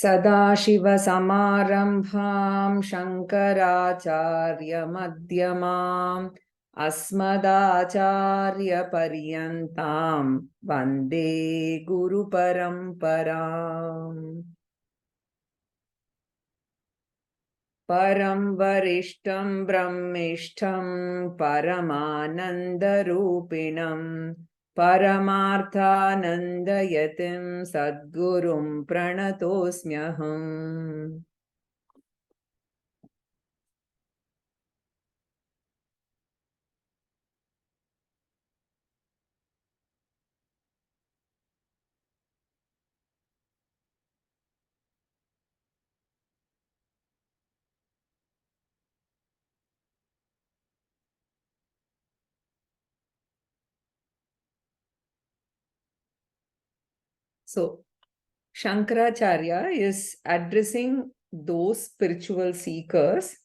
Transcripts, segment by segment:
Sadashiva-samarambham Shankaracharya-madhyamam Asmadacharya-paryantam Vande Guru-paramparam. Param varishtam brahmishtam paramanandarupinam Paramarthanandayatim sadgurum pranatosmyaham. So, Shankaracharya is addressing those spiritual seekers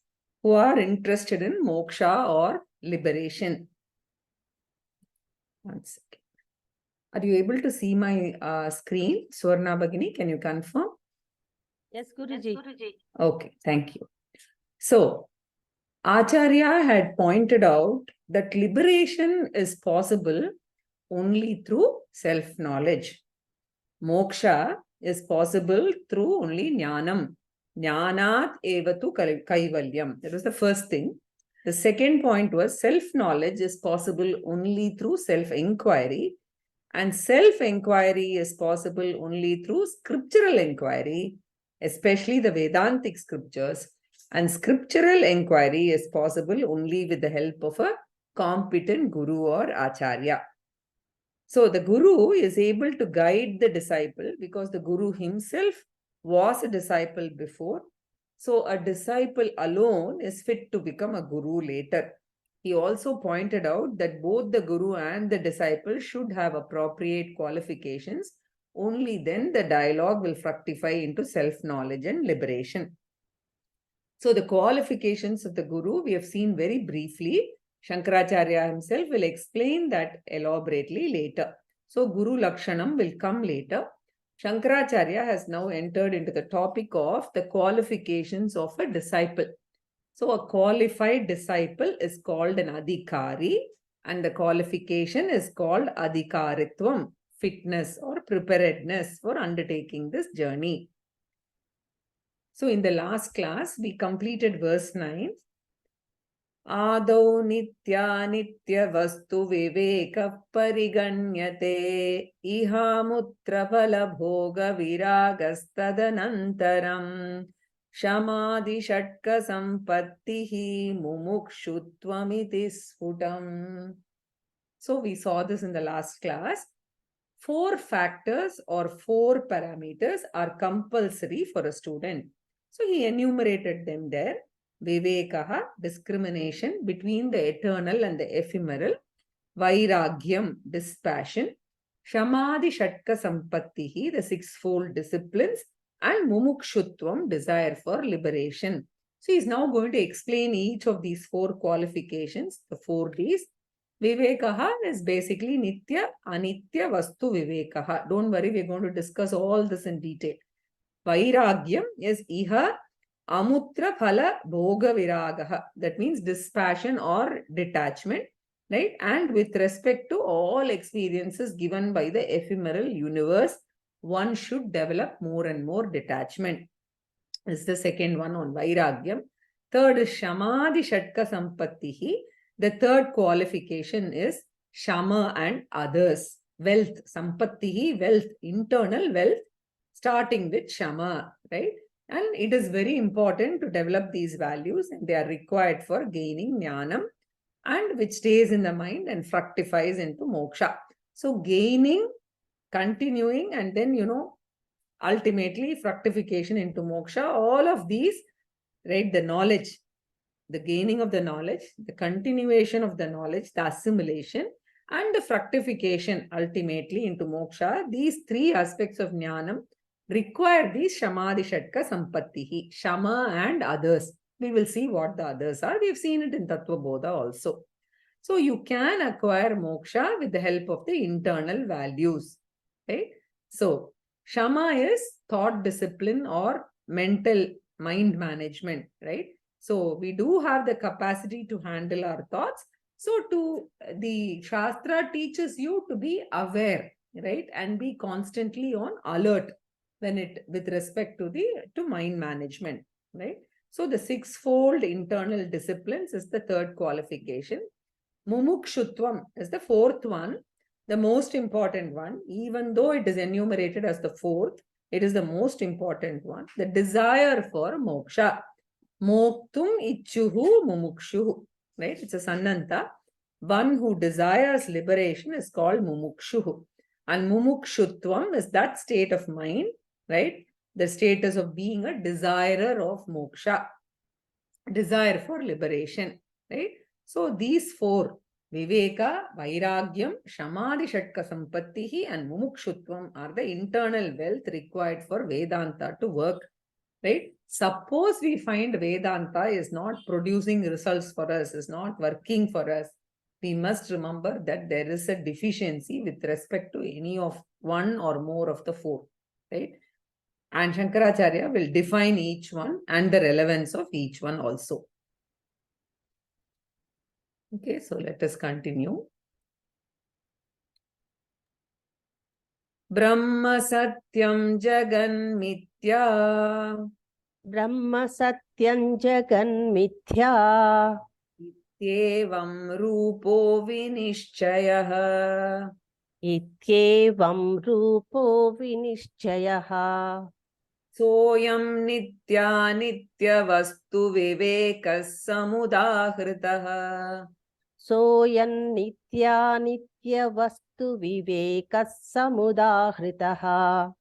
who are interested in moksha or liberation. One second. Are you able to see my screen? Swarna Bhagini, can you confirm? Yes, Guruji. Okay, thank you. So, Acharya had pointed out that liberation is possible only through self-knowledge. Moksha is possible through only jnanam. Jnanat evatu kaivalyam. That was the first thing. The second point was self-knowledge is possible only through self-inquiry. And self-inquiry is possible only through scriptural inquiry, especially the Vedantic scriptures. And scriptural inquiry is possible only with the help of a competent guru or acharya. So the guru is able to guide the disciple because the guru himself was a disciple before. So a disciple alone is fit to become a guru later. He also pointed out that both the guru and the disciple should have appropriate qualifications. Only then the dialogue will fructify into self-knowledge and liberation. So the qualifications of the guru we have seen very briefly. Shankaracharya himself will explain that elaborately later. So Guru Lakshanam will come later. Shankaracharya has now entered into the topic of the qualifications of a disciple. So a qualified disciple is called an adhikari and the qualification is called adhikaritvam, fitness or preparedness for undertaking this journey. So in the last class, we completed verse 9. Adau nitya nitya vastu viveka pariganyate iha mutra phala bhoga viragastadanantaram shamadhi shatka sampattihi mumukshuttvamiti sfutam. So we saw this in the last class. 4 factors or 4 parameters are compulsory for a student. So he enumerated them there. Vivekaha, discrimination between the eternal and the ephemeral. Vairagyam, dispassion. Shamadhi shatka sampattihi, the 6-fold disciplines. And mumukshutvam, desire for liberation. So he is now going to explain each of these 4 qualifications, the 4 Ds. Vivekaha is basically nitya, anitya, vastu vivekaha. Don't worry, we're going to discuss all this in detail. Vairagyam is iha amutra phala bhoga viragaha. That means dispassion or detachment, right? And with respect to all experiences given by the ephemeral universe, one should develop more and more detachment. This is the second one on Vairagyam. Third is Shamadhi Shatka Sampattihi. The third qualification is Shama and others. Wealth, Sampattihi, wealth, internal wealth, starting with Shama, right? And it is very important to develop these values and they are required for gaining Jnanam and which stays in the mind and fructifies into moksha. So gaining, continuing and then, ultimately fructification into moksha, all of these, right, the knowledge, the gaining of the knowledge, the continuation of the knowledge, the assimilation and the fructification ultimately into moksha, these 3 aspects of jnanam require these shamadhi shatka sampattihi, shama and others. We will see what the others are. We've seen it in Tattva Bodha also. So you can acquire moksha with the help of the internal values, right? So Shama is thought discipline or mental mind management, right? So we do have the capacity to handle our thoughts. So the Shastra teaches you to be aware, right? And be constantly on alert with respect to mind management, right? So the sixfold internal disciplines is the third qualification. Mumukshutvam is the fourth one, the most important one. Even though it is enumerated as the fourth, it is the most important one. The desire for moksha. Moktum ichuhu mumukshuhu. Right? It's a sannanta. One who desires liberation is called mumukshuhu. And mumukshutvam is that state of mind, right? The status of being a desirer of moksha, desire for liberation, right? So these four, Viveka, Vairagyam, Shamadhi Shatka Sampattihi and Mumukshutvam are the internal wealth required for Vedanta to work, right? Suppose we find Vedanta is not producing results for us, is not working for us, we must remember that there is a deficiency with respect to any of one or more of the four, right? And Shankaracharya will define each one and the relevance of each one also. Okay, so let us continue. Brahma Satyam Jagan Mithya. Brahma Satyam Jagan Mithya. Ityevam Rupo Vinishchayah. Ityevam Rupo Vinishchayaha. Soyam Nitya Nitya Vastu Viveka Samudahritah. Soyan Nitya Nitya Vastu Viveka Samudahritah.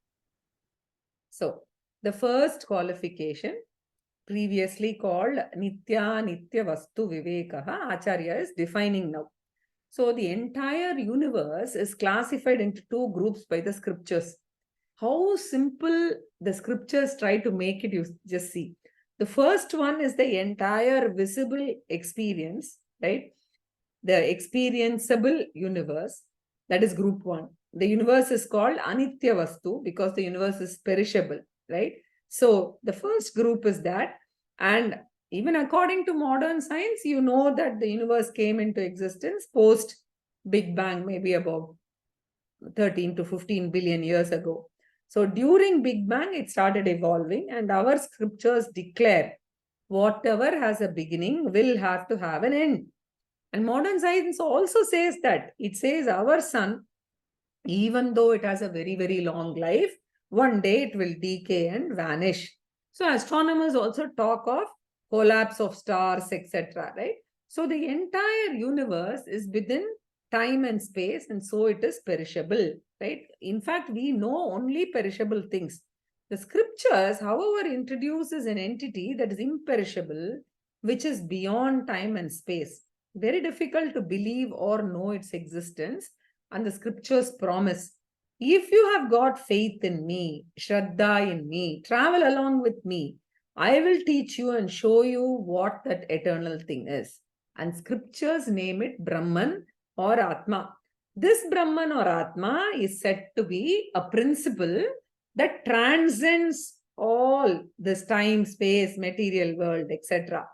So, the first qualification, previously called Nitya Nitya Vastu Vivekaha, Acharya is defining now. So, the entire universe is classified into two groups by the scriptures. How simple the scriptures try to make it, you just see. The first one is the entire visible experience, right? The experienceable universe, that is group one. The universe is called Anitya Vastu because the universe is perishable, right? So the first group is that. And even according to modern science, you know that the universe came into existence post Big Bang, maybe about 13 to 15 billion years ago. So during Big Bang, it started evolving, and our scriptures declare whatever has a beginning will have to have an end. And modern science also says that. It says our sun, even though it has a very, very long life, one day it will decay and vanish. So astronomers also talk of collapse of stars, etc. Right? So the entire universe is within time and space, and so it is perishable. Right? In fact, we know only perishable things. The scriptures, however, introduces an entity that is imperishable, which is beyond time and space. Very difficult to believe or know its existence. And the scriptures promise, if you have got faith in me, Shraddha in me, travel along with me, I will teach you and show you what that eternal thing is. And scriptures name it Brahman or Atma. This Brahman or Atma is said to be a principle that transcends all this time, space, material world, etc.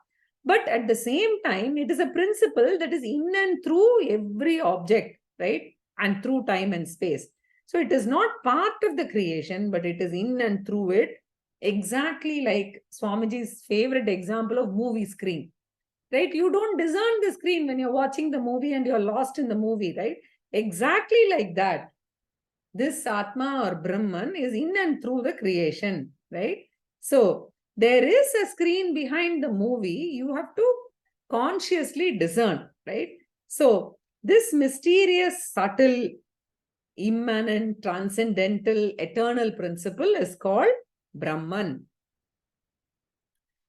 But at the same time, it is a principle that is in and through every object, right? And through time and space. So it is not part of the creation, but it is in and through it. Exactly like Swamiji's favorite example of movie screen, right? You don't discern the screen when you're watching the movie and you're lost in the movie, right? Exactly like that. This Atma or Brahman is in and through the creation, right? So there is a screen behind the movie. You have to consciously discern, right? So this mysterious, subtle, immanent, transcendental, eternal principle is called Brahman.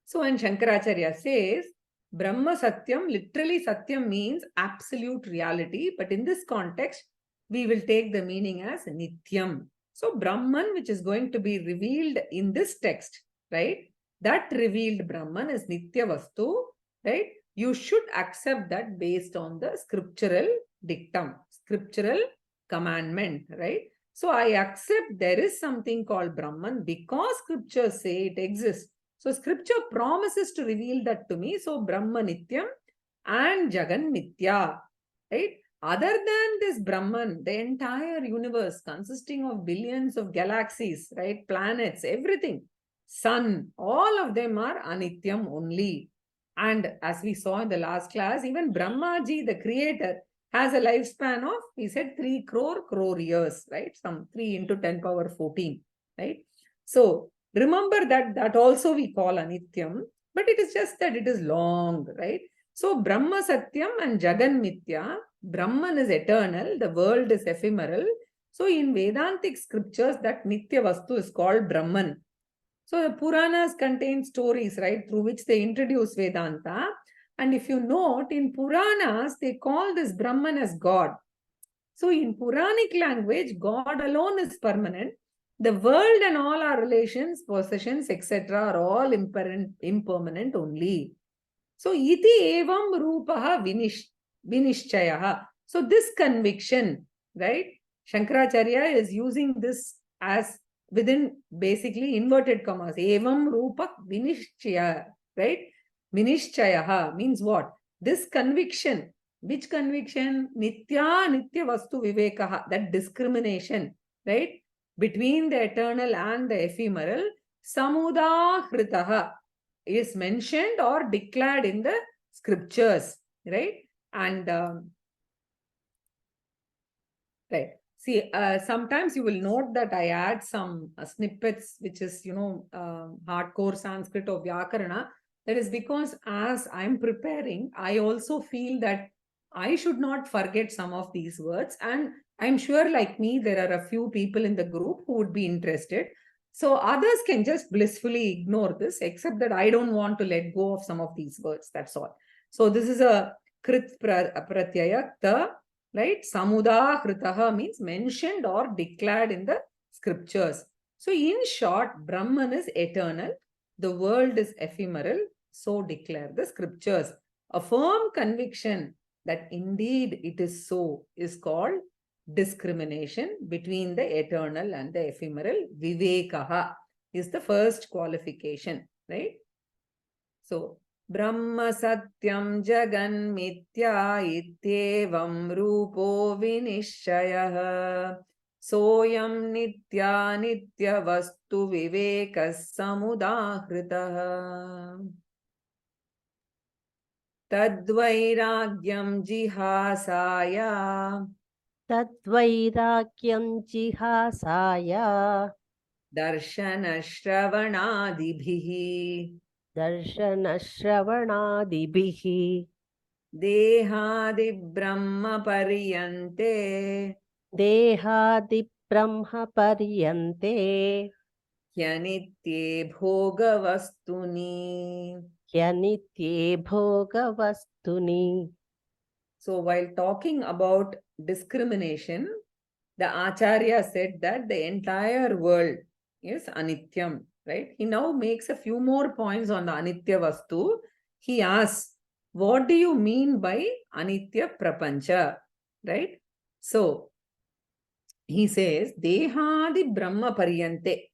So when Shankaracharya says, Brahma Satyam, literally Satyam means absolute reality. But in this context, we will take the meaning as Nityam. So Brahman, which is going to be revealed in this text, right? That revealed Brahman is Nitya Vastu, right? You should accept that based on the scriptural dictum, scriptural commandment, right? So I accept there is something called Brahman because scriptures say it exists. So scripture promises to reveal that to me. So Brahma Nityam and Jagan Mithya, right? Other than this Brahman, the entire universe consisting of billions of galaxies, right? Planets, everything, sun, all of them are Anityam only. And as we saw in the last class, even Brahmaji, the creator, has a lifespan of, he said, 3 crore years, right? Some 3 into 10 power 14, right? So remember that also we call Anityam, but it is just that it is long, right? So Brahma Satyam and Jagan Mithya, Brahman is eternal, the world is ephemeral. So in Vedantic scriptures, that Nitya Vastu is called Brahman. So the Puranas contain stories, right, through which they introduce Vedanta. And if you note, in Puranas, they call this Brahman as God. So in Puranic language, God alone is permanent. The world and all our relations, possessions, etc. are all impermanent only. So iti evam rupaha vinishchayaha. So this conviction, right? Shankaracharya is using this as within basically inverted commas. Evam rupa vinishchaya, right? Vinishchayaha means what? This conviction. Which conviction? Nitya vastu vivekaha. That discrimination, right? Between the eternal and the ephemeral. Samudahritaha is mentioned or declared in the scriptures, right? And right. See, sometimes you will note that I add some snippets, which is, hardcore Sanskrit or Vyakarana. That is because as I'm preparing, I also feel that I should not forget some of these words. And I'm sure, like me, there are a few people in the group who would be interested. So others can just blissfully ignore this, except that I don't want to let go of some of these words. That's all. So this is a krit pratyaya, ta, right? Samudahritaha means mentioned or declared in the scriptures. So in short, Brahman is eternal. The world is ephemeral. So declare the scriptures. A firm conviction that indeed it is so is called discrimination between the eternal and the ephemeral. Vivekaha is the first qualification, right? So Brahma Satyam Jagan Mithya Ityevam Rupo Vinishayah Soyam Nitya Nitya Vastu Vivekas Samudahritaha Tadvairagyam Jihasaya Tadvairagyam jihasaya Darshana Shravanadibhihi darshanashravanadibihi Dehadi Brahma Pariyante dehadi brahma paryante Hyanitye Bhogavastuni. yanitye bhogavastuni. So while talking about discrimination, the Acharya said that the entire world is Anityam, right? He now makes a few more points on the Anitya Vastu. He asks, what do you mean by Anitya Prapancha, right? So he says, Dehadi Brahma Paryante.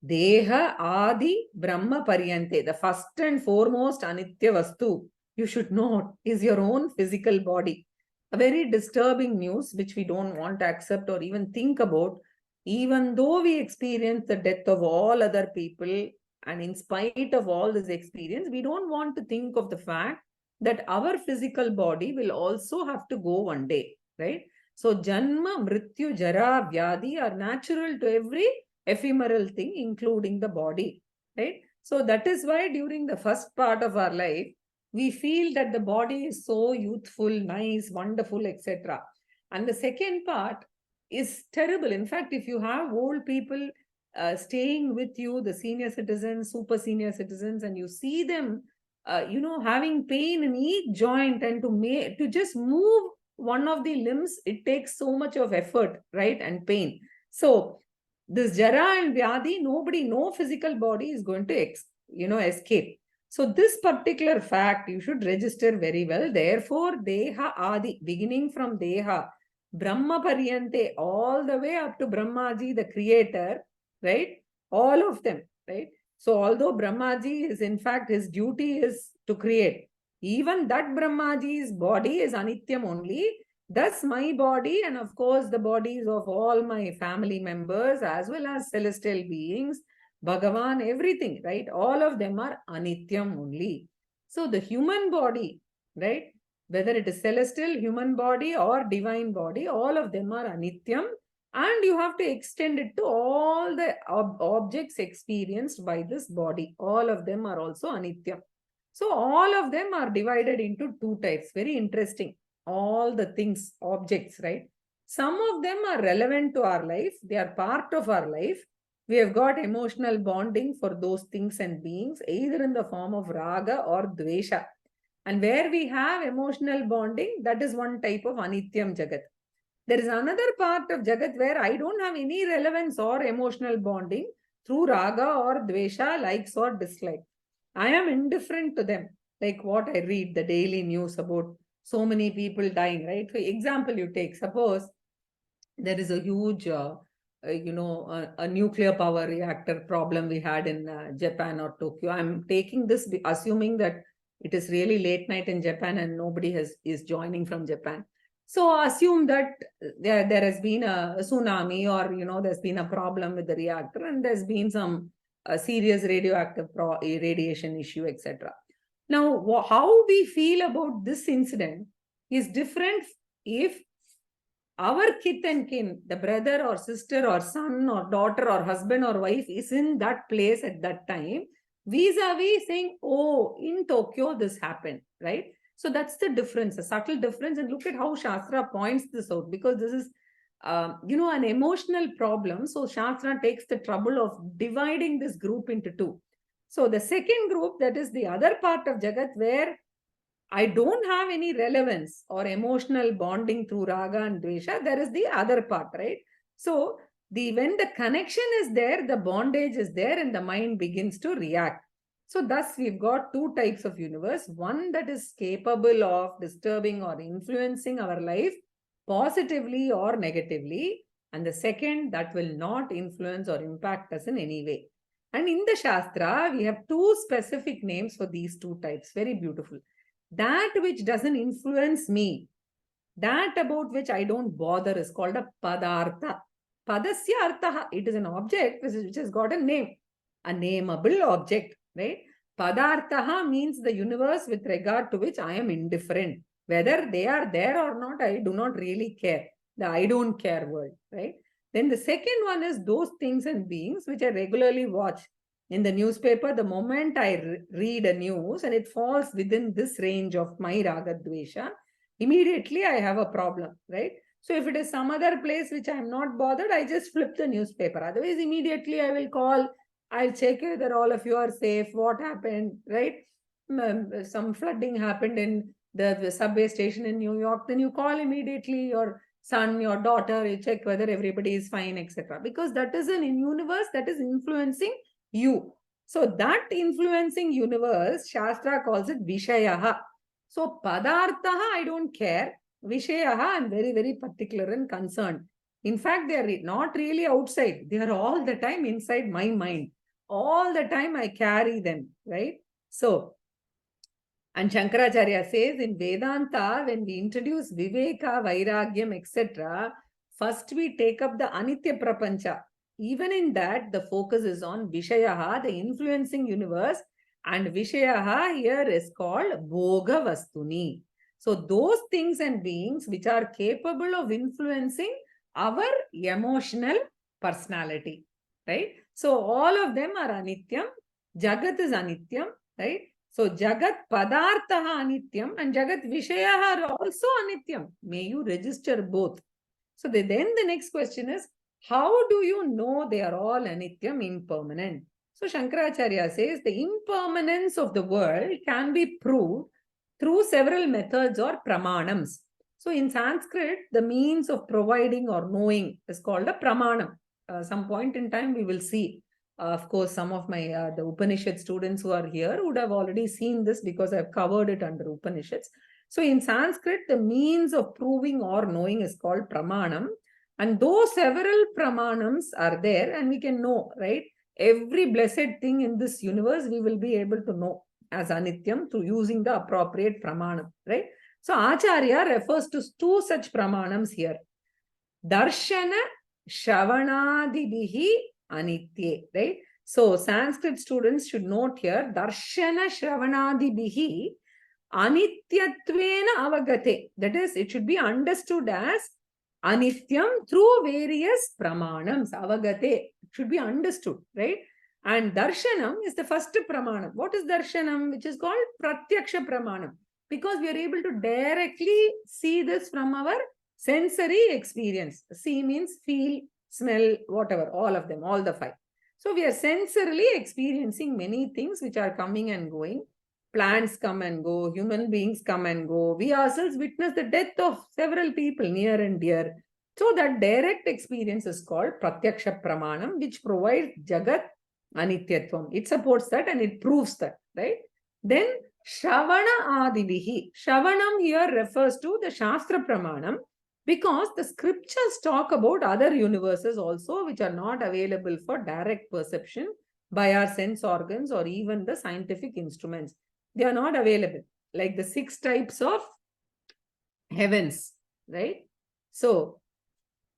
Deha Adi Brahma Paryante. The first and foremost Anitya Vastu, you should know, is your own physical body. A very disturbing news which we don't want to accept or even think about. Even though we experience the death of all other people, and in spite of all this experience, we don't want to think of the fact that our physical body will also have to go one day, right? So Janma, Mrityu, Jara, Vyadi are natural to every ephemeral thing, including the body, right? So that is why during the first part of our life, we feel that the body is so youthful, nice, wonderful, etc. And the second part is terrible. In fact, if you have old people staying with you, the senior citizens, super senior citizens, and you see them, having pain in each joint, and to just move one of the limbs, it takes so much of effort, right, and pain. So this Jara and Vyadi, no physical body is going to escape. So this particular fact you should register very well. Therefore, Deha Adi, beginning from Deha, Brahma Paryante, all the way up to Brahmaji, the creator, right? All of them, right? So although Brahmaji is, in fact, his duty is to create, even that Brahmaji's body is Anityam only. Thus my body, and of course the bodies of all my family members, as well as celestial beings, Bhagavan, everything, right? All of them are Anityam only. So the human body, right? Whether it is celestial, human body or divine body, all of them are Anityam. And you have to extend it to all the objects experienced by this body. All of them are also Anityam. So all of them are divided into two types. Very interesting. All the things, objects, right? Some of them are relevant to our life. They are part of our life. We have got emotional bonding for those things and beings, either in the form of raga or dvesha. And where we have emotional bonding, that is one type of Anityam Jagat. There is another part of Jagat where I don't have any relevance or emotional bonding through raga or dvesha, likes or dislike. I am indifferent to them. Like what I read, the daily news about so many people dying, right? For example, you take, suppose there is a huge, a nuclear power reactor problem we had in Japan or Tokyo. I'm taking this, assuming that it is really late night in Japan and nobody is joining from Japan. So assume that there has been a tsunami, or there's been a problem with the reactor and there's been some serious radioactive radiation issue, etc. Now, how we feel about this incident is different if our kith and kin, the brother or sister or son or daughter or husband or wife, is in that place at that time, vis-a-vis saying, oh, in Tokyo this happened, right? So that's the difference, a subtle difference. And look at how Shastra points this out, because this is an emotional problem. So Shastra takes the trouble of dividing this group into two. So the second group, that is the other part of Jagat, where I don't have any relevance or emotional bonding through raga and dvesha, there is the other part, right? So when the connection is there, the bondage is there, and the mind begins to react. So thus we've got two types of universe. One that is capable of disturbing or influencing our life positively or negatively, and the second that will not influence or impact us in any way. And in the Shastra, we have two specific names for these two types. Very beautiful. That which doesn't influence me, that about which I don't bother, is called a padartha. Padasya artha, it is an object which has got a name, a nameable object, right? Padartha means the universe with regard to which I am indifferent. Whether they are there or not, I do not really care. The I don't care world, right? Then the second one is those things and beings which I regularly watch. In the newspaper, the moment I read a news and it falls within this range of my raga dvesha, immediately I have a problem, right? So if it is some other place which I am not bothered, I just flip the newspaper. Otherwise, immediately I will call, I'll check whether all of you are safe, what happened, right? Some flooding happened in the subway station in New York, then you call immediately your son, your daughter, you check whether everybody is fine, etc. Because that is an universe that is influencing you. So that influencing universe, Shastra calls it Vishayaha. So Padarthaha, I don't care. Vishayaha, I'm very, very particular and concerned. In fact, they are not really outside. They are all the time inside my mind. All the time I carry them, right? So, and Shankaracharya says in Vedanta, when we introduce Viveka, Vairagyam, etc., first we take up the Anitya Prapancha. Even in that, the focus is on Vishayaha, the influencing universe, and Vishayaha here is called Bhoga Vastuni. So those things and beings which are capable of influencing our emotional personality, right? So all of them are Anityam. Jagat is Anityam, right? So Jagat Padarthaha Anityam and Jagat Vishayaha are also Anityam. May you register both. So then the next question is, how do you know they are all Anityam, impermanent? So Shankaracharya says the impermanence of the world can be proved through several methods or pramanams. So in Sanskrit, the means of providing or knowing is called a pramanam. Some point in time we will see. Of course, some of my the Upanishad students who are here would have already seen this because I've covered it under Upanishads. So in Sanskrit, the means of proving or knowing is called pramanam. And those several pramanams are there, and we can know, right? Every blessed thing in this universe, we will be able to know as anityam through using the appropriate pramanam, right? So Acharya refers to two such pramanams here. Darshana Shravanadibihi Anitye, right? So Sanskrit students should note here, Darshana Shravanadibihi Anityatvena Avagate. That is, it should be understood as Anityam through various pramanams. Avagate. It should be understood, right? And Darshanam is the first pramanam. What is Darshanam? Which is called Pratyaksha pramanam. Because we are able to directly see this from our sensory experience. See means feel, smell, whatever, all of them, all the five. So we are sensorily experiencing many things which are coming and going. Plants come and go, human beings come and go. We ourselves witness the death of several people near and dear. So that direct experience is called Pratyaksha Pramanam, which provides Jagat Anityatvam. It supports that and it proves that, right? Then Shravana Adivihi. Shravanam here refers to the Shastra Pramanam, because the scriptures talk about other universes also, which are not available for direct perception by our sense organs or even the scientific instruments. They are not available, like the 6 types of heavens, right? So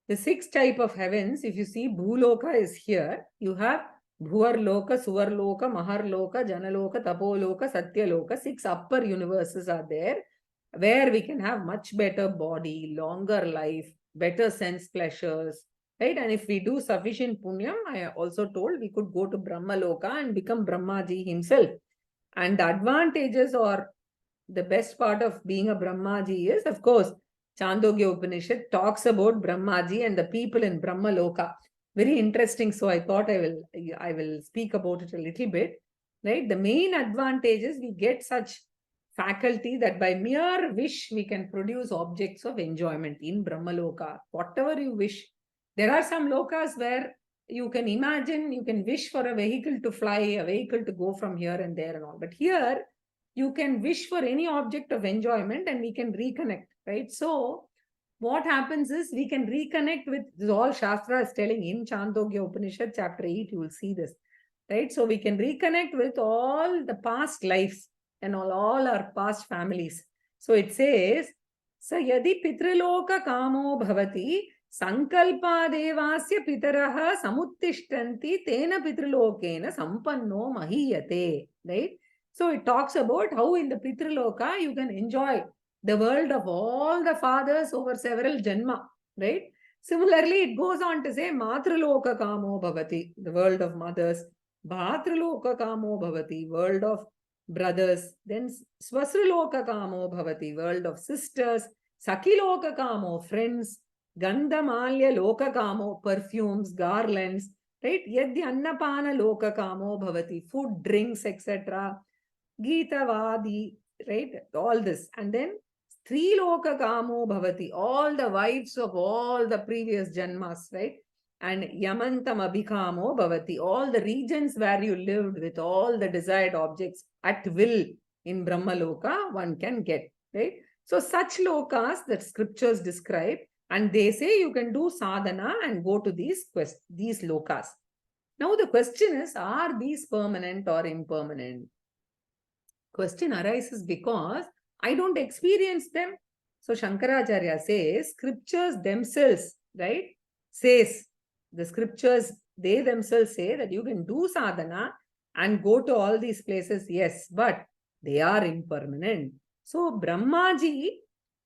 the 6 type of heavens, if you see, Bhuloka is here. You have Bhuvarloka, Suvarloka, Maharloka, Janaloka, Tapoloka, Satyaloka. 6 upper universes are there, where we can have much better body, longer life, better sense pleasures, right? And if we do sufficient punyam, I also told we could go to Brahmaloka and become Brahmaji himself. And the advantages or the best part of being a Brahmaji is, of course, Chandogya Upanishad talks about Brahmaji and the people in Brahmaloka. Very interesting. So I thought I will speak about it a little bit, right? The main advantage is we get such faculty that by mere wish we can produce objects of enjoyment in Brahmaloka, whatever you wish. There are some lokas where you can imagine, you can wish for a vehicle to fly, a vehicle to go from here and there and all. But here, you can wish for any object of enjoyment and we can reconnect, right? So what happens is we can reconnect with, this all Shastra is telling in Chandogya Upanishad chapter 8, you will see this, right? So we can reconnect with all the past lives and all our past families. So it says, Sa yadi pitriloka kamo bhavati sankalpa devasya pitaraha samuttishtanti tena pitrilokena sampanno mahiyate, right? So it talks about how in the Pitriloka you can enjoy the world of all the fathers over several janma, right? Similarly, it goes on to say Matriloka Kamo Bhavati, the world of mothers, Bhatriloka Kamo Bhavati, world of brothers, then Swasriloka Kamo Bhavati, world of sisters, Sakiloka Kamo, friends, Gandhamalya Loka Kamo, perfumes, garlands, right? Yadhi Annapana Loka Kamo Bhavati, food, drinks, etc. Gita Vadi, right? All this. And then Triloka Kamo Bhavati, all the wives of all the previous Janmas, right? And Yamantam Abhikamo Bhavati, all the regions where you lived with all the desired objects at will in Brahmaloka, one can get, right? So such lokas that scriptures describe, and they say you can do sadhana and go to these lokas. Now the question is, are these permanent or impermanent? Question arises because I don't experience them. So Shankaracharya says, scriptures themselves, right, says, the scriptures, they themselves say that you can do sadhana and go to all these places, yes, but they are impermanent. So Brahmaji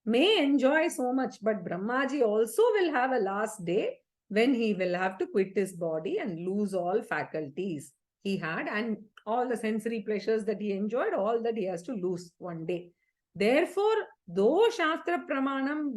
may enjoy so much, but Brahmaji also will have a last day when he will have to quit his body and lose all faculties he had, and all the sensory pleasures that he enjoyed, all that he has to lose one day. Therefore, though Shastra Pramanam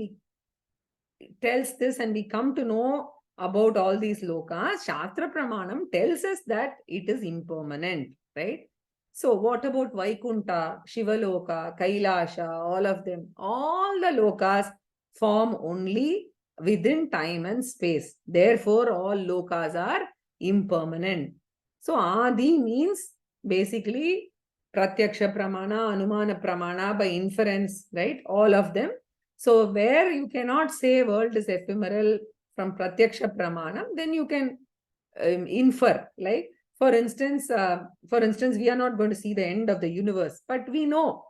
tells this and we come to know about all these lokas, Shastra Pramanam tells us that it is impermanent, right? So what about Vaikunta, Shivaloka, Kailasha, all of them? All the lokas form only within time and space. Therefore, all lokas are impermanent. So Adi means basically Pratyaksha Pramana, Anumana Pramana, by inference, right? All of them. So where you cannot say world is ephemeral from Pratyaksha Pramana, then you can infer. Like, for instance, we are not going to see the end of the universe, but we know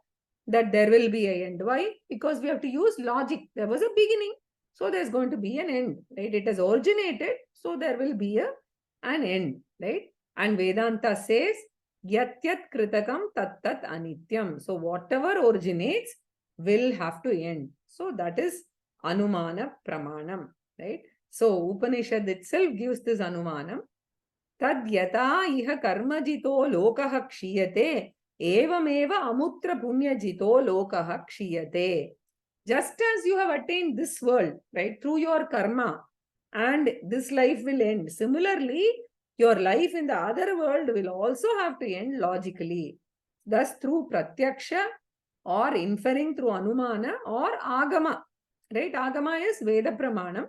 that there will be an end. Why? Because we have to use logic. There was a beginning, so there's going to be an end, right? It has originated, so there will be an end, right? And Vedanta says, yat yat kritakam tat tat anityam. So whatever originates will have to end. So that is Anumana Pramanam, right? So Upanishad itself gives this Anumanam. Tad yata iha karmajito lokaha kshiyate evameva amutra punyajito lokaha kshiyate. Just as you have attained this world, right, through your karma, and this life will end. Similarly, your life in the other world will also have to end logically. Thus, through pratyaksha or inferring through anumana or agama, right? Agama is Veda Pramanam.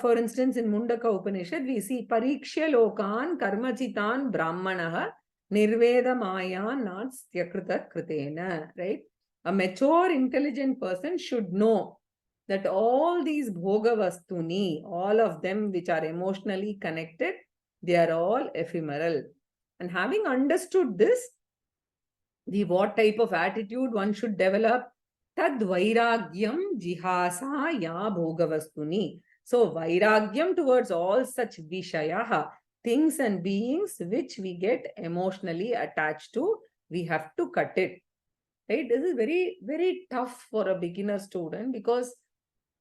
For instance, in Mundaka Upanishad, we see Parikshya Lokan Karmachitan Brahmanaha Nirvedamayan Natstyakrita Kritena, right? A mature, intelligent person should know that all these bhoga vastuni, all of them which are emotionally connected, they are all ephemeral. And having understood this, what type of attitude one should develop? Tad vairagyam jihasa ya bhoga vastuni. So vairagyam towards all such vishayaha, things and beings which we get emotionally attached to, we have to cut it. Right? This is very, very tough for a beginner student, because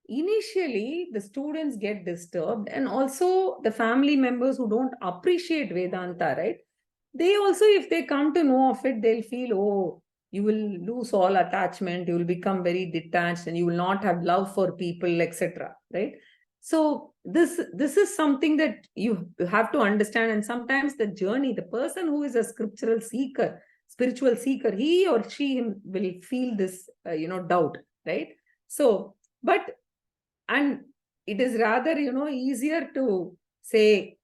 initially the students get disturbed, and also the family members who don't appreciate Vedanta, right? They also, if they come to know of it, they'll feel, oh, you will lose all attachment, you will become very detached, and you will not have love for people, etc. Right? So this is something that you have to understand. And sometimes the journey, the person who is a scriptural seeker, spiritual seeker, he or she will feel this, doubt, right? So, and it is rather, easier to say,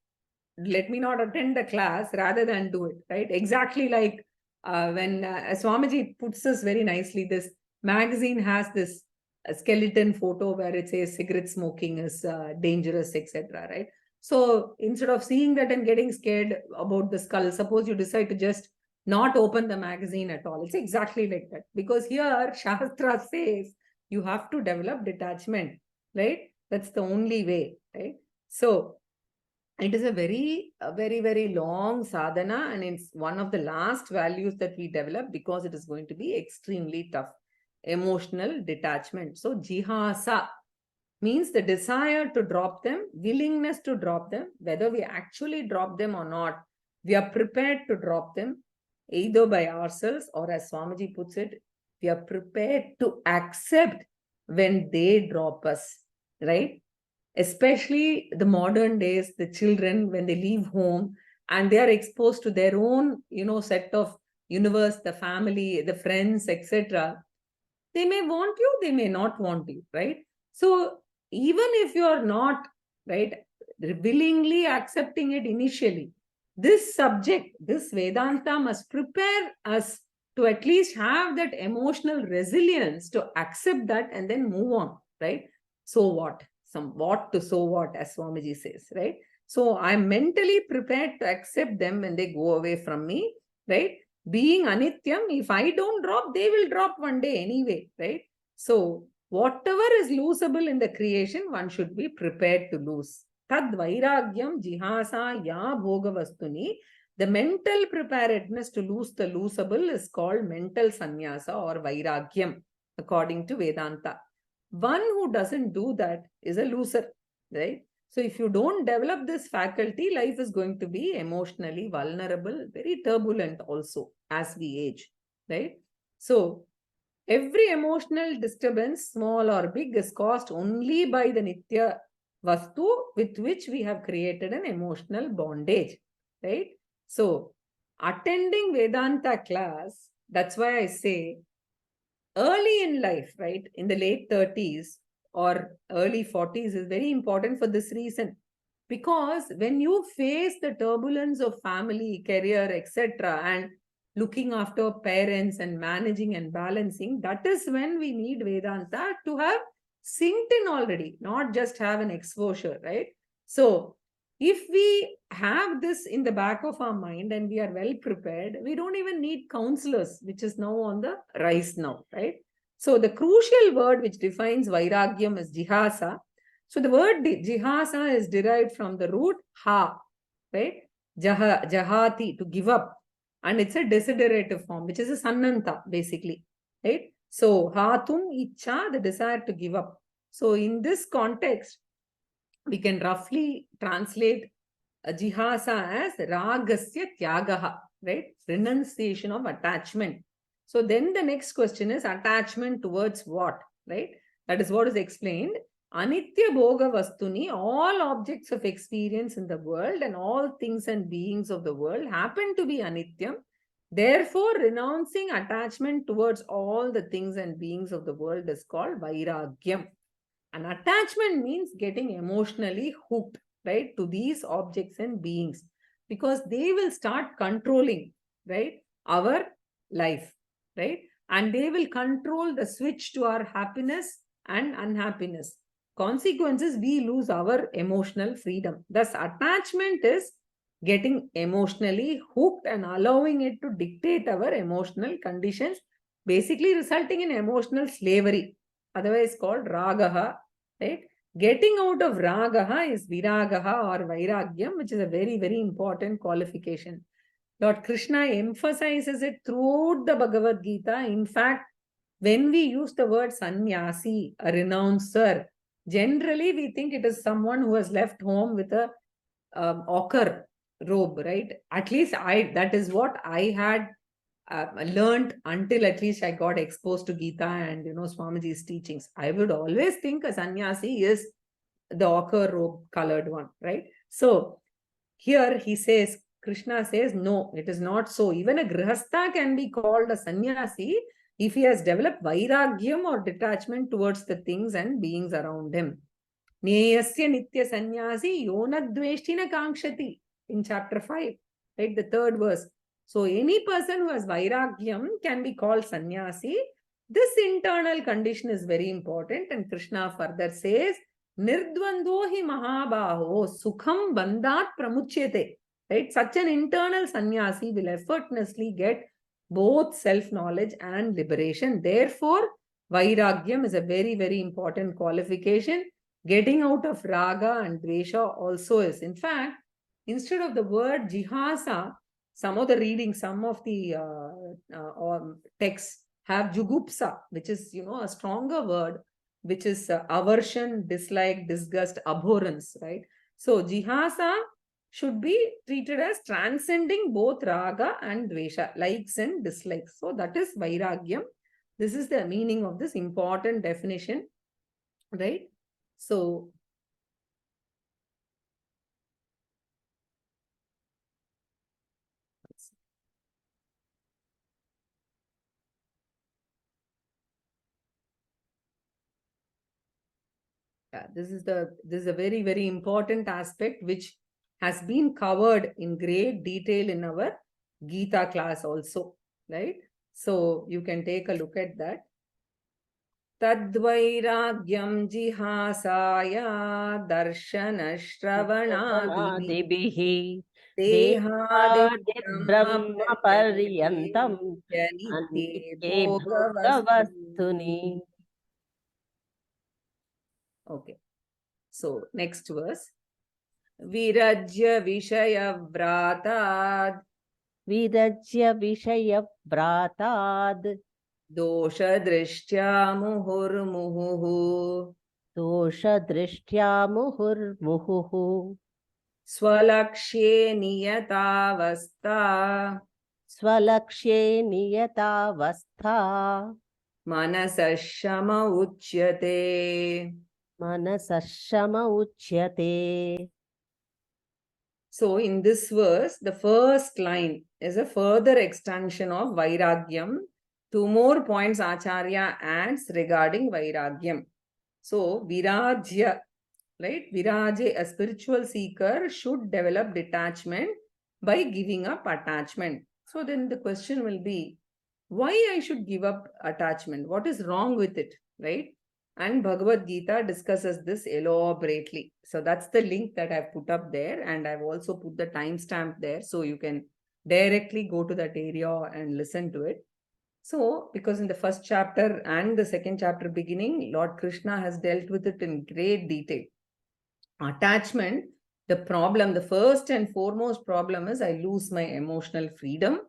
let me not attend the class rather than do it, right? Exactly like when Swamiji puts this very nicely, this magazine has this skeleton photo where it says cigarette smoking is dangerous, etc., right? So instead of seeing that and getting scared about the skull, suppose you decide to just not open the magazine at all. It's exactly like that. Because here Shastra says you have to develop detachment, right? That's the only way, right? So it is a very, very long sadhana, and it's one of the last values that we develop, because it is going to be extremely tough. Emotional detachment. So jihasa means the desire to drop them, willingness to drop them, whether we actually drop them or not. We are prepared to drop them, either by ourselves, or as Swamiji puts it, we are prepared to accept when they drop us, right? Especially the modern days, the children, when they leave home and they are exposed to their own, set of universe, the family, the friends, etc. They may want you, they may not want you, right? So even if you are not, right, willingly accepting it initially, this subject, this Vedanta must prepare us to at least have that emotional resilience to accept that and then move on, right? So what? What to so what, as Swamiji says, right? So I'm mentally prepared to accept them when they go away from me, right? Being anityam, if I don't drop, they will drop one day anyway, right? So whatever is losable in the creation, one should be prepared to lose. Tad vairagyam jihasa ya bhoga vastuni. The mental preparedness to lose the losable is called mental sannyasa or vairagyam, according to Vedanta. One who doesn't do that is a loser, right? So if you don't develop this faculty, life is going to be emotionally vulnerable, very turbulent also as we age, right? So every emotional disturbance, small or big, is caused only by the Nitya Vastu with which we have created an emotional bondage, right? So attending Vedanta class, that's why I say early in life, right, in the late 30s or early 40s is very important for this reason. Because when you face the turbulence of family, career, etc., and looking after parents and managing and balancing, that is when we need Vedanta to have synced in already, not just have an exposure, right? So, if we have this in the back of our mind and we are well prepared, we don't even need counselors, which is now on the rise now, right? So, the crucial word which defines Vairagyam is jihasa. So, the word jihasa is derived from the root ha, right? Jahati, to give up. And it's a desiderative form, which is a sannanta, basically, right? So, hatum icha, the desire to give up. So, in this context, we can roughly translate jihasa as ragasya tyagaha, right? Renunciation of attachment. So, then the next question is attachment towards what, right? That is what is explained. Anitya bhoga vastuni, all objects of experience in the world and all things and beings of the world happen to be anityam. Therefore, renouncing attachment towards all the things and beings of the world is called vairagyam. And attachment means getting emotionally hooked, right, to these objects and beings, because they will start controlling, right, our life, right? And they will control the switch to our happiness and unhappiness. Consequences, we lose our emotional freedom. Thus, attachment is getting emotionally hooked and allowing it to dictate our emotional conditions, basically resulting in emotional slavery, otherwise called ragaha, right? Getting out of ragaha is viragaha or vairagyam, which is a very, very important qualification. Lord Krishna emphasizes it throughout the Bhagavad Gita. In fact, when we use the word sannyasi, a renouncer, generally we think it is someone who has left home with a ochre robe, right? At least that is what I had learned until at least I got exposed to Gita and, Swamiji's teachings. I would always think a sannyasi is the ochre robe colored one, right? So here he says, Krishna says, no, it is not so. Even a grihastha can be called a sannyasi if he has developed vairagyam or detachment towards the things and beings around him. Neyasya nitya sannyasi yonadveshtina kankshati, in chapter 5, right? The third verse. So any person who has vairagyam can be called sannyasi. This internal condition is very important. And Krishna further says, Nirdvando hi mahabaho sukham bandhat pramuchyate. Right? Such an internal sannyasi will effortlessly get both self-knowledge and liberation. Therefore, vairagyam is a very, very important qualification. Getting out of raga and dvesha also is. In fact, instead of the word jihasa, some of the readings, some of the texts have jugupsa, which is, a stronger word, which is aversion, dislike, disgust, abhorrence, right? So jihasa should be treated as transcending both raga and dvesha, likes and dislikes. So that is vairagyam. This is the meaning of this important definition, right? So, yeah, this is a very, very important aspect which has been covered in great detail in our Gita class also, right? So you can take a look at that. Tadvairagyam jihasaya darshana shravanadibi dehadi brahma देहादिब्रह्मपर्यन्तम् nitye अनित्ये bhogavastu. भोगवस्तुनि. Okay. So, next verse. Virajya Vishaya Vratad विरज्य विषयव्राताद् Dosha Drishtya Muhur Muhuhu दोषदृष्ट्या मुहुर्मुहुः Swalakshe Niyatavasta स्वलक्ष्ये नियतावस्था Manasashama Uchyate. मनसः शम उच्यते. So, in this verse, the first line is a further extension of Vairagyam. Two more points Acharya adds regarding Vairagyam. So, Virajya, right? Viraje, a spiritual seeker, should develop detachment by giving up attachment. So then the question will be, why I should give up attachment? What is wrong with it, right? And Bhagavad Gita discusses this elaborately. So that's the link that I've put up there, and I've also put the timestamp there, so you can directly go to that area and listen to it. So, because in the first chapter and the second chapter beginning, Lord Krishna has dealt with it in great detail. Attachment, the first and foremost problem is I lose my emotional freedom.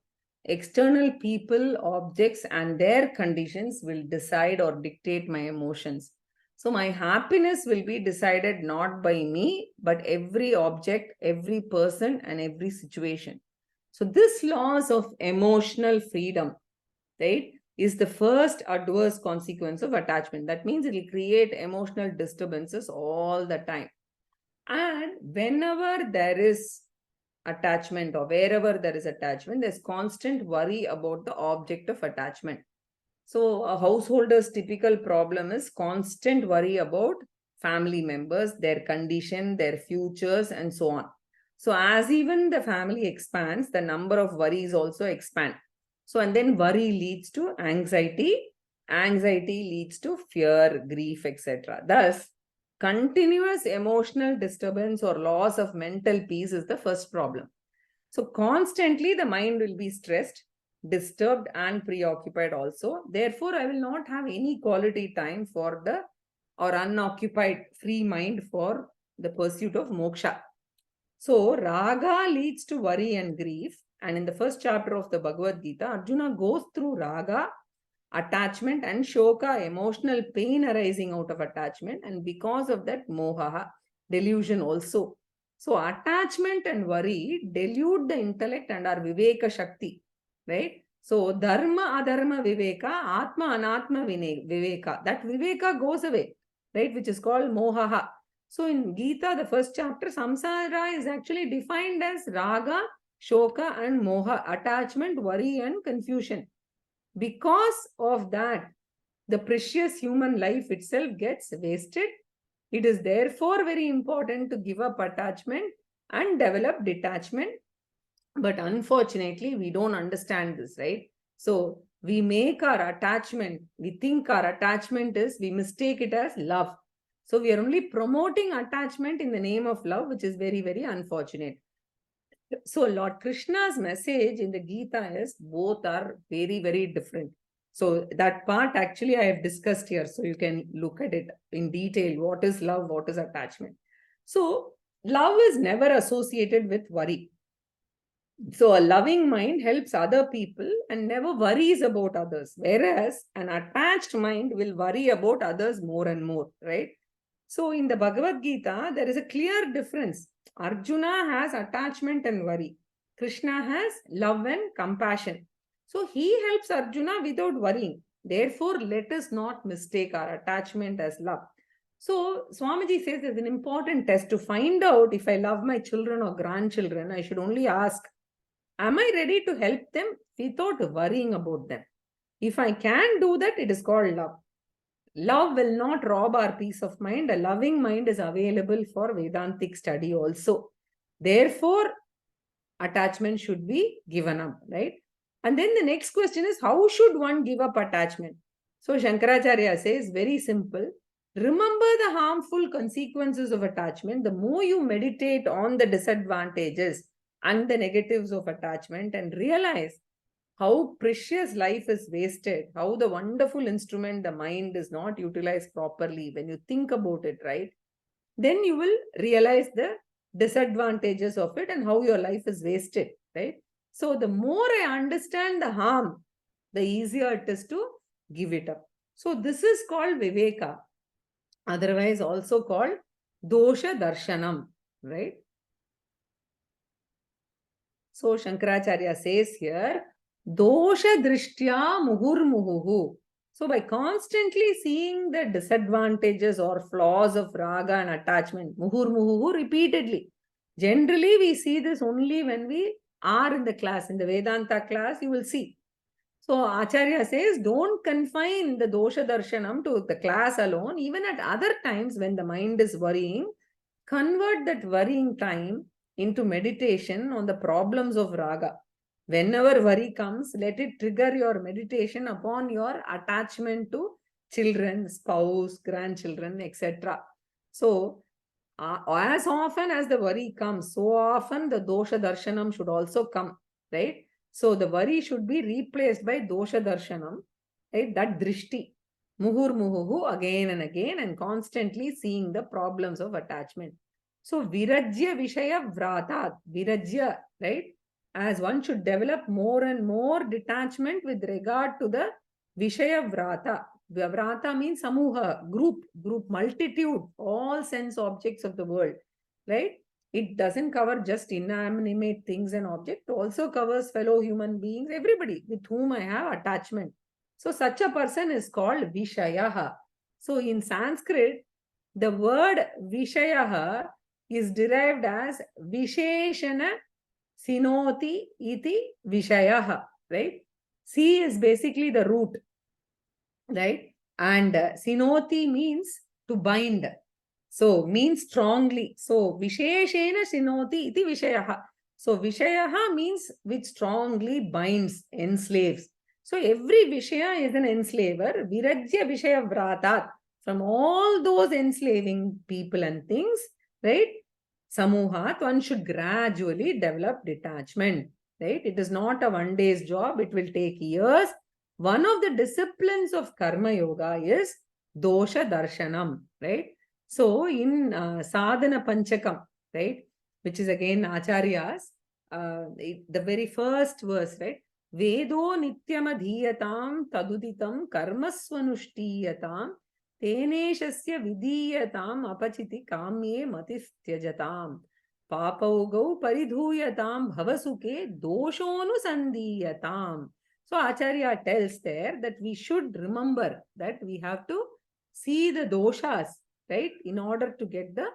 External people, objects, and their conditions will decide or dictate my emotions. So my happiness will be decided not by me, but every object, every person, and every situation. So this loss of emotional freedom, right, is the first adverse consequence of attachment. That means it will create emotional disturbances all the time. And whenever there is attachment, or wherever there is attachment, there's constant worry about the object of attachment. So a householder's typical problem is constant worry about family members, their condition, their futures, and so on. So as even the family expands, the number of worries also expand. So, and then worry leads to anxiety leads to fear, grief, etc. Thus, continuous emotional disturbance or loss of mental peace is the first problem. So constantly the mind will be stressed, disturbed, and preoccupied also. Therefore, I will not have any quality time for the or unoccupied free mind for the pursuit of moksha. So raga leads to worry and grief. And in the first chapter of the Bhagavad Gita, Arjuna goes through raga, attachment, and shoka, emotional pain arising out of attachment, and because of that, moha, delusion also. So attachment and worry delude the intellect and are viveka shakti, right? So dharma adharma viveka, atma anatma viveka. That viveka goes away, right? Which is called moha. So in Gita, the first chapter, samsara is actually defined as raga, shoka, and moha, attachment, worry, and confusion. Because of that, the precious human life itself gets wasted. It is therefore very important to give up attachment and develop detachment. But unfortunately, we don't understand this, right? So we make our attachment, we think our attachment is, we mistake it as love. So we are only promoting attachment in the name of love, which is very, very unfortunate. So Lord Krishna's message in the Gita is both are very, very different. So that part actually I have discussed here. So you can look at it in detail. What is love? What is attachment? So love is never associated with worry. So a loving mind helps other people and never worries about others. Whereas an attached mind will worry about others more and more, right? So in the Bhagavad Gita, there is a clear difference. Arjuna has attachment and worry. Krishna has love and compassion. So he helps Arjuna without worrying. Therefore, let us not mistake our attachment as love. So Swamiji says there's an important test to find out if I love my children or grandchildren. I should only ask, am I ready to help them without worrying about them? If I can do that, it is called love. Love will not rob our peace of mind. A loving mind is available for Vedantic study also. Therefore, attachment should be given up, right? And then the next question is, how should one give up attachment? So Shankaracharya says, very simple. Remember the harmful consequences of attachment. The more you meditate on the disadvantages and the negatives of attachment and realize how precious life is wasted, how the wonderful instrument, the mind, is not utilized properly. When you think about it, right, then you will realize the disadvantages of it and how your life is wasted, right? So the more I understand the harm, the easier it is to give it up. So this is called Viveka, otherwise also called Dosha Darshanam, right? So Shankaracharya says here, Dosha Drishtya Muhurmuhu. So by constantly seeing the disadvantages or flaws of raga and attachment, Muhurmuhu, repeatedly. Generally, we see this only when we are in the class. In the Vedanta class, you will see. So Acharya says, don't confine the Dosha Darshanam to the class alone. Even at other times when the mind is worrying, convert that worrying time into meditation on the problems of raga. Whenever worry comes, let it trigger your meditation upon your attachment to children, spouse, grandchildren, etc. So, as often as the worry comes, so often the dosha darshanam should also come, right? So, the worry should be replaced by dosha darshanam, right? That drishti, muhur muhuhu, again and constantly seeing the problems of attachment. So, virajya vishaya vratat, virajya, right? As one should develop more and more detachment with regard to the vishaya vrata. Vrata means samuha, group, multitude, all sense objects of the world, right? It doesn't cover just inanimate things and objects, it also covers fellow human beings, everybody with whom I have attachment. So such a person is called vishayaha. So in Sanskrit, the word vishayaha is derived as visheshana sinoti iti vishayaha, right? Si is basically the root, right? And sinoti means to bind. So means strongly. So visheshena sinoti iti vishayaha. So vishayaha means which strongly binds, enslaves. So every vishaya is an enslaver. Virajya vishaya vratat. From all those enslaving people and things, right? Samuhat, one should gradually develop detachment, right? It is not a one day's job. It will take years. One of the disciplines of Karma Yoga is Dosha Darshanam, right? So in Sadhana Panchakam, right, which is again Acharya's, the very first verse, right? Vedo nityamadhiyatam taduditam karmasvanushthiyatam teneshasya vidhiyatam apachiti kamye matistyajatam papaugau paridhuyatam bhavasuke doshonu sandhiyatam. So Acharya tells there that we should remember that we have to see the doshas, right, in order to get the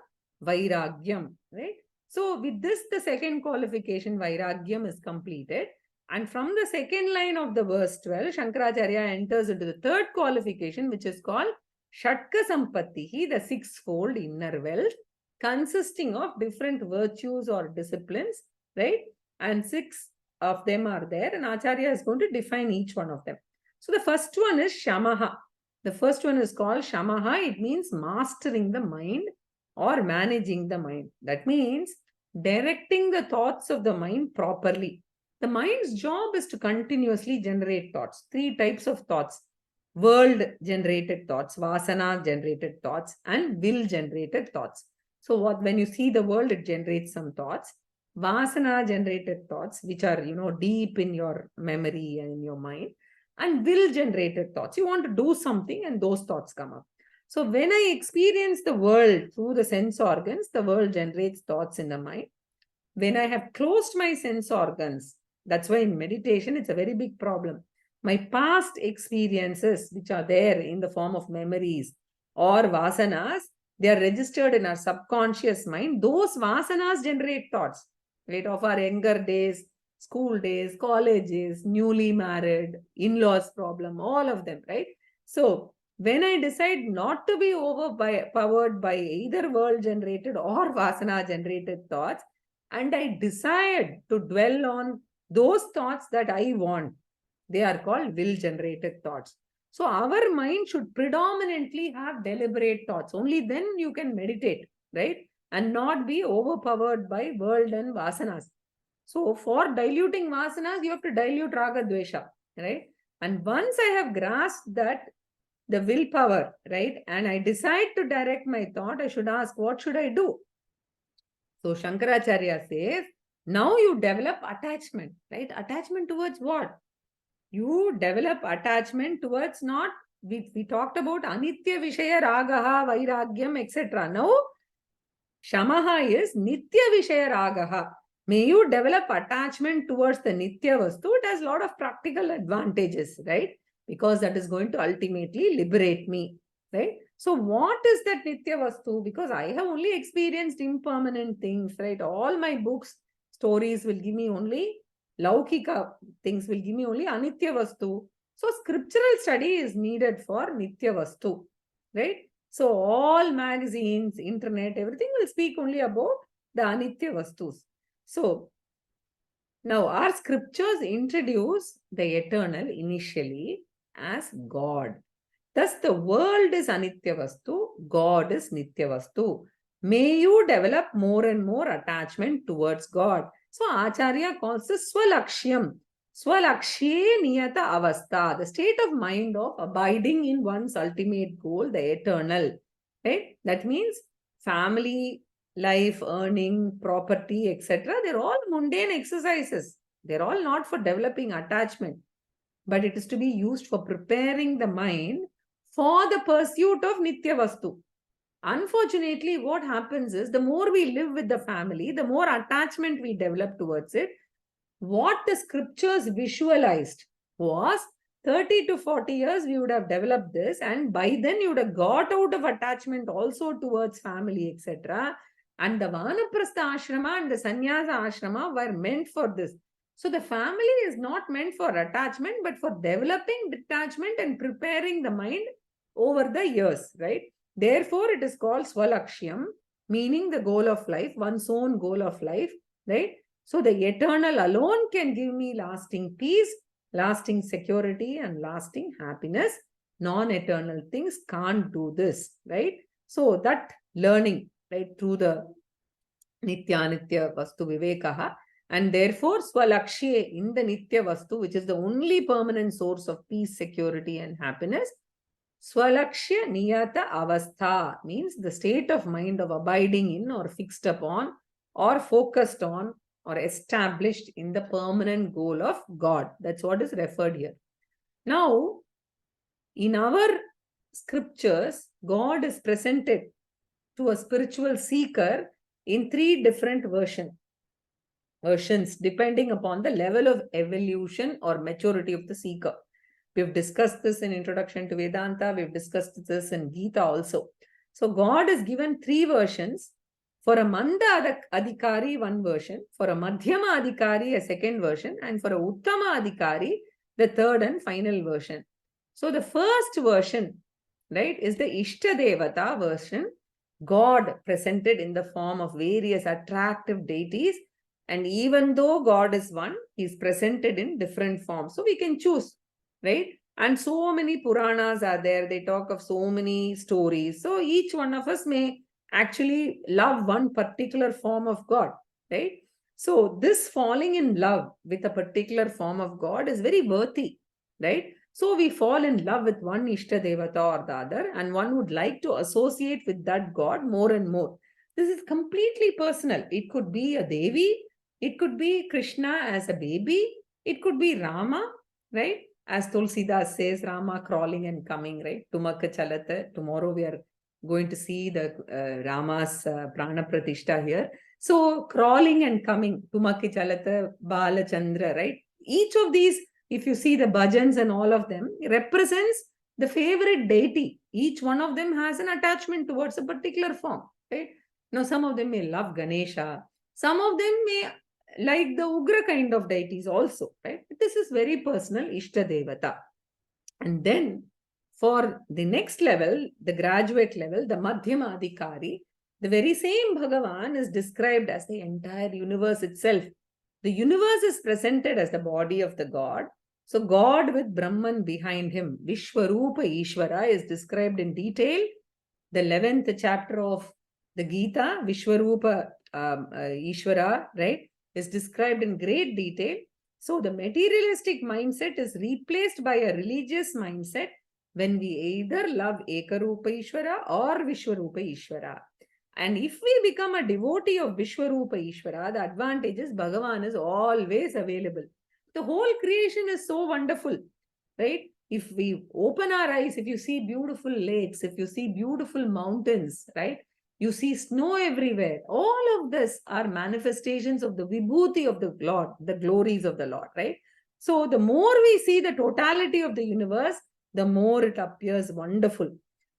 vairagyam, right? So with this, the second qualification, vairagyam, is completed. And from the second line of the verse 12, Shankaracharya enters into the third qualification, which is called Shatka Sampattihi, the sixfold inner wealth, consisting of different virtues or disciplines, right? And six of them are there, and Acharya is going to define each one of them. So the first one is Shamaha. The first one is called Shamaha. It means mastering the mind or managing the mind. That means directing the thoughts of the mind properly. The mind's job is to continuously generate thoughts. Three types of thoughts: world generated thoughts, vasana generated thoughts, and will generated thoughts. So when you see the world, it generates some thoughts. Vasana generated thoughts, which are, deep in your memory and in your mind, and will generated thoughts. You want to do something and those thoughts come up. So when I experience the world through the sense organs, the world generates thoughts in the mind. When I have closed my sense organs, that's why in meditation, it's a very big problem. My past experiences, which are there in the form of memories or vasanas, they are registered in our subconscious mind. Those vasanas generate thoughts, right, of our younger days, school days, colleges, newly married, in-laws problem, all of them, right? So when I decide not to be overpowered by either world-generated or vasana-generated thoughts, and I decide to dwell on those thoughts that I want, they are called will-generated thoughts. So our mind should predominantly have deliberate thoughts. Only then you can meditate, right? And not be overpowered by world and vasanas. So for diluting vasanas, you have to dilute raga dvesha, right? And once I have grasped that, the willpower, right, and I decide to direct my thought, I should ask, what should I do? So Shankaracharya says, now you develop attachment, right? Attachment towards what? You develop attachment towards not, we talked about anitya vishaya ragaha, vairagyam, etc. Now, shamaha is nitya vishaya ragaha. May you develop attachment towards the nitya vastu. It has a lot of practical advantages, right? Because that is going to ultimately liberate me, right? So what is that nitya vastu? Because I have only experienced impermanent things, right? All my books, stories will give me only laukika things, will give me only anitya vastu. So scriptural study is needed for nitya vastu, right? So all magazines, internet, everything will speak only about the anitya vastus. So Now, our scriptures introduce the eternal initially as God. Thus, the world is anitya vastu, God is nitya vastu. May you develop more and more attachment towards God. So, Acharya calls this swalakshyam. Swalakshe niyata avastha, the state of mind of abiding in one's ultimate goal, the eternal. Right? That means family, life, earning, property, etc. They're all mundane exercises. They're all not for developing attachment, but it is to be used for preparing the mind for the pursuit of Nitya Vastu. Unfortunately, what happens is the more we live with the family, the more attachment we develop towards it. What the scriptures visualized was 30 to 40 years we would have developed this, and by then you would have got out of attachment also towards family, etc. And the Vanaprastha ashrama and the Sannyasa ashrama were meant for this. So the family is not meant for attachment, but for developing detachment and preparing the mind over the years, right? Therefore, it is called Swalakshyam, meaning the goal of life, one's own goal of life, right? So the eternal alone can give me lasting peace, lasting security, and lasting happiness. Non-eternal things can't do this, right? So that learning, right, through the Nitya Nitya Vastu Vivekaha, and therefore Swalakshe in the Nitya Vastu, which is the only permanent source of peace, security, and happiness. Swalakshya Niyata Avastha means the state of mind of abiding in or fixed upon or focused on or established in the permanent goal of God. That's what is referred here. Now, in our scriptures, God is presented to a spiritual seeker in 3 different versions depending upon the level of evolution or maturity of the seeker. We've discussed this in Introduction to Vedanta. We've discussed this in Gita also. So God has given 3 versions. For a Manda Adhikari, 1 version. For a Madhyama Adhikari, a 2nd version. And for a Uttama Adhikari, the 3rd and final version. So the first version, right, is the Ishta Devata version. God presented in the form of various attractive deities. And even though God is one, he is presented in different forms. So we can choose, right? And so many Puranas are there. They talk of so many stories. So each one of us may actually love one particular form of God, right? So this falling in love with a particular form of God is very worthy, right? So we fall in love with one Ishta Devata or the other, and one would like to associate with that God more and more. This is completely personal. It could be a Devi, it could be Krishna as a baby, it could be Rama, right? As Tulsidas says, Rama crawling and coming, right? Tumakka chalata. Tomorrow we are going to see the Rama's Prana Pratishta here. So crawling and coming, Tumakka chalata, Bala Chandra, right? Each of these, if you see the bhajans and all of them, represents the favorite deity. Each one of them has an attachment towards a particular form, right? Now, some of them may love Ganesha. Some of them may like the Ugra kind of deities also, right? This is very personal, Ishta Devata. And then for the next level, the graduate level, the Madhyama Adhikari, the very same Bhagavan is described as the entire universe itself. The universe is presented as the body of the God. So God with Brahman behind him, Vishwarupa Ishvara, is described in detail. The 11th chapter of the Gita, Vishwarupa Ishvara, right, is described in great detail. So the materialistic mindset is replaced by a religious mindset when we either love Ekarupa Ishvara or Vishwarupa Ishvara. And if we become a devotee of Vishwarupa Ishvara, the advantage is Bhagavan is always available. The whole creation is so wonderful, right? If we open our eyes, if you see beautiful lakes, if you see beautiful mountains, right? You see snow everywhere. All of this are manifestations of the vibhuti of the Lord, the glories of the Lord, right? So the more we see the totality of the universe, the more it appears wonderful.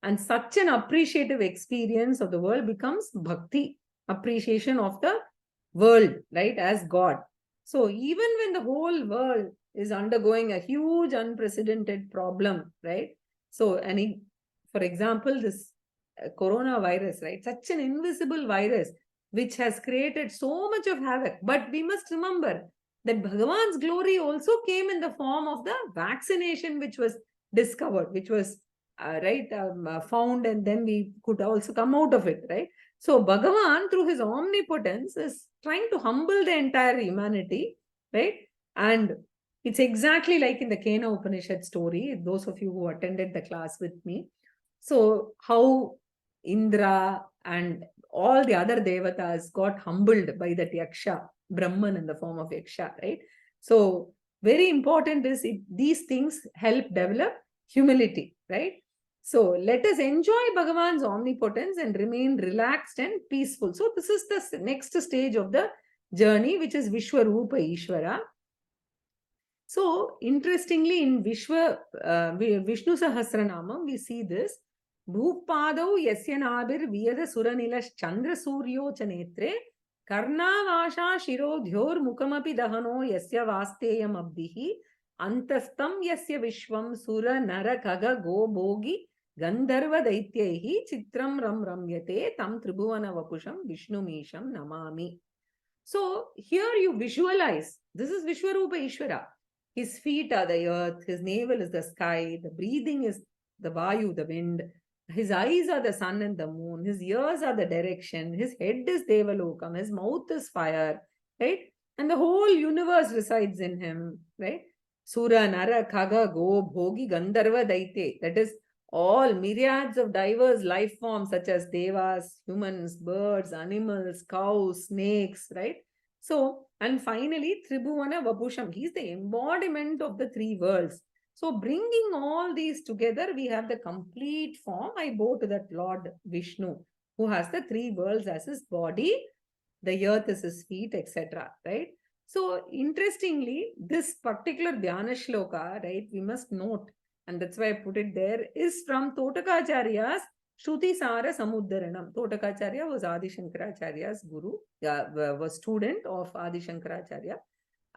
And such an appreciative experience of the world becomes bhakti, appreciation of the world, right, as God. So even when the whole world is undergoing a huge unprecedented problem, right? So, for example, this coronavirus, right? Such an invisible virus which has created so much of havoc. But we must remember that Bhagavan's glory also came in the form of the vaccination which was discovered, which was found, and then we could also come out of it, right? So Bhagavan, through his omnipotence, is trying to humble the entire humanity, right? And it's exactly like in the Kena Upanishad story, those of you who attended the class with me. So how Indra and all the other devatas got humbled by that Yaksha, Brahman in the form of Yaksha, right? So very important is these things help develop humility, right? So let us enjoy Bhagavan's omnipotence and remain relaxed and peaceful. So this is the next stage of the journey, which is Vishwarupa Ishvara. So interestingly, in Vishnu Sahasranamam, we see this. Bhupadau yasyanabir viyada suranilash chandra suryo chanetre karnavasha shirodhyor mukamapi dahano yasya vasteyam abdihi antastam yasya vishvam sura nara kaga go bogi gandharva daityehi chitram ram ramyate tam tribhuvana vapusham vishnu misham namami. So here you visualize, this is Vishwarupa Ishvara. His feet are the earth, his navel is the sky, the breathing is the vayu, the wind, his eyes are the sun and the moon, his ears are the direction, his head is Devalokam, his mouth is fire, right? And the whole universe resides in him, right? Sura, Nara, Khaga, Go, Bhogi, Gandharva, Daite. That is all myriads of diverse life forms such as devas, humans, birds, animals, cows, snakes, right? So, and finally, Tribhuvana Vapusham, he is the embodiment of the three worlds. So, bringing all these together, we have the complete form. I bow to that Lord Vishnu, who has the three worlds as his body, the earth is his feet, etc. Right? So, interestingly, this particular Dhyana Shloka, right, we must note, and that's why I put it there, is from Totakacharya's Shruti Sara Samuddaranam. Totakacharya was Adi Shankaracharya's guru, was student of Adi Shankaracharya.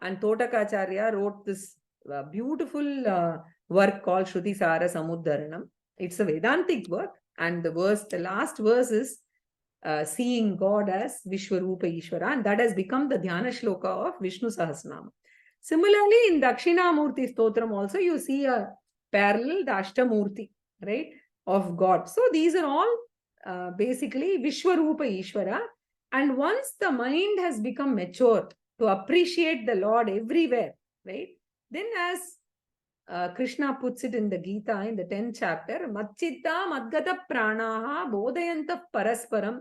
And Totakacharya wrote this beautiful work called Shruti Sara Samuddaranam. It's a Vedantic work, and the last verse is seeing God as Vishwarupa Ishvara, and that has become the Dhyana Shloka of Vishnu Sahasranama. Similarly, in Dakshinamurti Stotram also, you see a parallel, the Ashtamurti, right, of God. So these are all basically Vishwarupa Ishvara. And once the mind has become mature to appreciate the Lord everywhere, right, then as Krishna puts it in the Gita in the 10th chapter, Matchitta Madgata Pranaha Bodhayanta Parasparam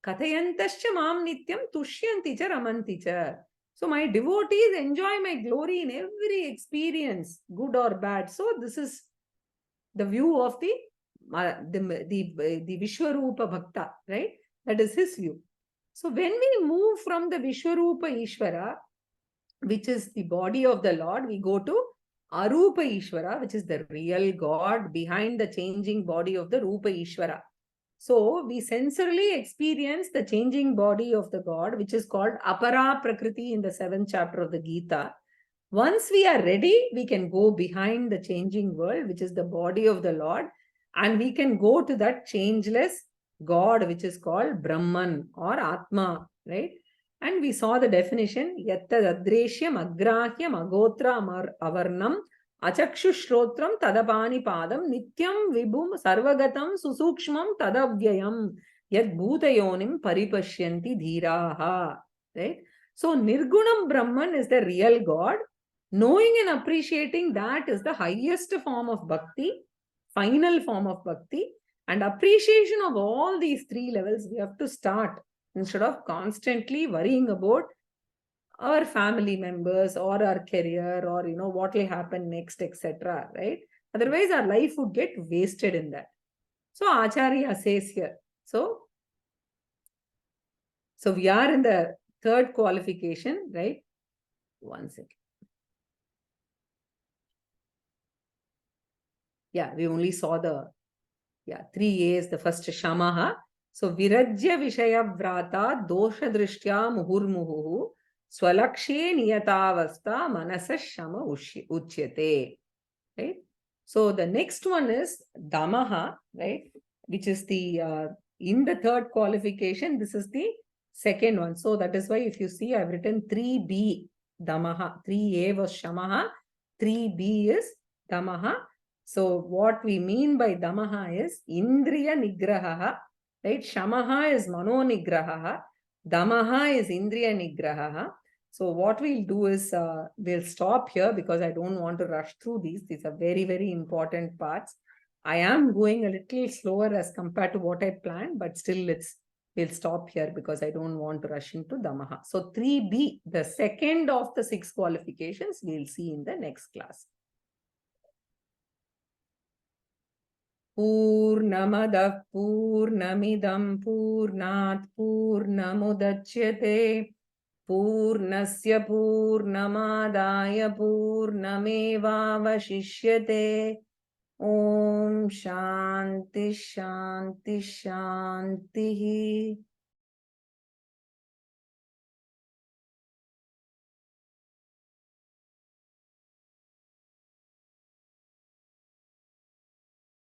Kathayantascha Mam Nityam Tushyanti Cha Ramanti Cha. So my devotees enjoy my glory in every experience, good or bad. So this is the view of the Vishwarupa Bhakta, right? That is his view. So when we move from the Vishwarupa Ishvara, which is the body of the Lord, we go to Arupa Ishvara, which is the real God behind the changing body of the Rupa Ishvara. So we sensorily experience the changing body of the God, which is called Apara Prakriti in the 7th chapter of the Gita. Once we are ready, we can go behind the changing world, which is the body of the Lord, and we can go to that changeless God, which is called Brahman or Atma, right? And we saw the definition, Yattad Adreshyam Agrahyam Agotra Avarnam Achakshushtrotram Tadapani Padam Nityam Vibhum Sarvagatam Susukshmam Tadavyayam Yad Bhutayonim Paripashyanti Dhiraha. Right? So Nirgunam Brahman is the real God. Knowing and appreciating that is the highest form of bhakti, final form of bhakti. And appreciation of all these three levels, we have to start instead of constantly worrying about our family members or our career or, what will happen next, etc. Right? Otherwise, our life would get wasted in that. So, Acharya says here. So we are in the third qualification, right? One second. Yeah, we only saw the 3 A's. The first Shamaha. So, Virajya Vishaya Vrata Dosha Drishtya Muhurmuhu Swalakshe Niyatavasta Manasa Shama Uchyate. Right? So, the next one is Damaha, right? Which is the, in the third qualification, this is the second one. So, that is why if you see, I've written 3B. damaha. 3A was shamaha, 3B is damaha. So what we mean by damaha is indriya nigraha, right? Shamaha is mano nigraha, damaha is indriya nigraha. So what we'll do is we'll stop here because I don't want to rush through these. These are very, very important parts. I am going a little slower as compared to what I planned, but still we'll stop here because I don't want to rush into damaha. So 3B, the second of the 6 qualifications, we'll see in the next class. Purnamadah Purnamidam Purnat Purnamudachyate Purnasya Purnamadaya Purnamevavashishyate. Om Shanti Shanti Shanti.